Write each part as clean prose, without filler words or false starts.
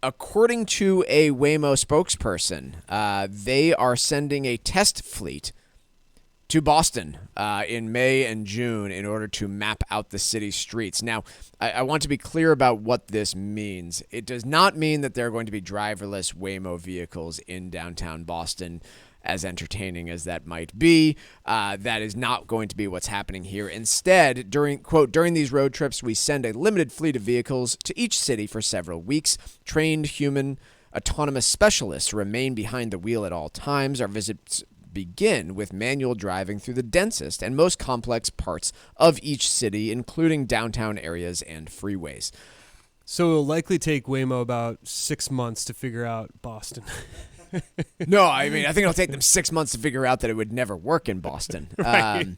according to a Waymo spokesperson, they are sending a test fleet to Boston in May and June in order to map out the city's streets. Now, I want to be clear about what this means. It does not mean that there are going to be driverless Waymo vehicles in downtown Boston, as entertaining as that might be. That is not going to be what's happening here. Instead, during these road trips, we send a limited fleet of vehicles to each city for several weeks. Trained human autonomous specialists remain behind the wheel at all times. Our visits begin with manual driving through the densest and most complex parts of each city, including downtown areas and freeways. So it'll likely take Waymo about 6 months to figure out Boston. No, I mean, I think it'll take them 6 months to figure out that it would never work in Boston. Right.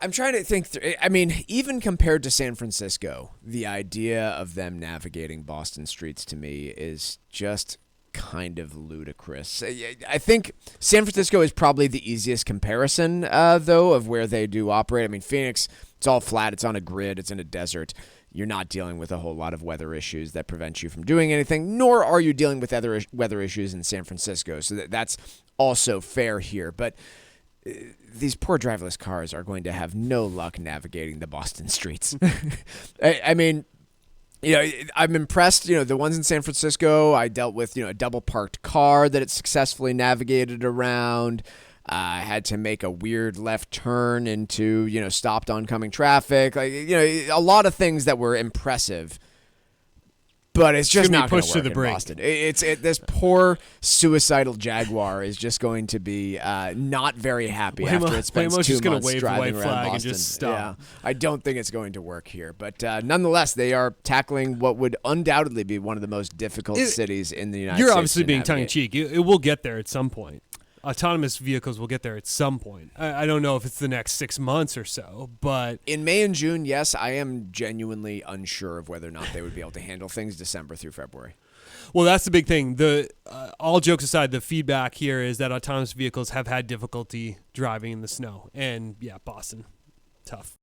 I'm trying to think. I mean, even compared to San Francisco, the idea of them navigating Boston streets to me is just kind of ludicrous. I think San Francisco is probably the easiest comparison, though, of where they do operate. I mean, Phoenix, it's all flat. It's on a grid. It's in a desert. You're not dealing with a whole lot of weather issues that prevent you from doing anything, nor are you dealing with other weather issues in San Francisco. So that's also fair here. But these poor driverless cars are going to have no luck navigating the Boston streets. I mean, I'm impressed. The ones in San Francisco, I dealt with, a double parked car that it successfully navigated around. I had to make a weird left turn into, stopped oncoming traffic. A lot of things that were impressive. But it's just not going to work in Boston. This poor suicidal Jaguar is just going to be not very happy after it spends Waymo's 2 just gonna months wave the driving white around flag Boston. and just stop. Yeah, I don't think it's going to work here. But nonetheless, they are tackling what would undoubtedly be one of the most difficult cities in the United States. You're obviously being tongue-in-cheek. It will get there at some point. Autonomous vehicles will get there at some point. I don't know if it's the next 6 months or so, but in May and June, yes, I am genuinely unsure of whether or not they would be able to handle things December through February. Well, that's the big thing. All jokes aside, the feedback here is that autonomous vehicles have had difficulty driving in the snow. And, yeah, Boston, tough.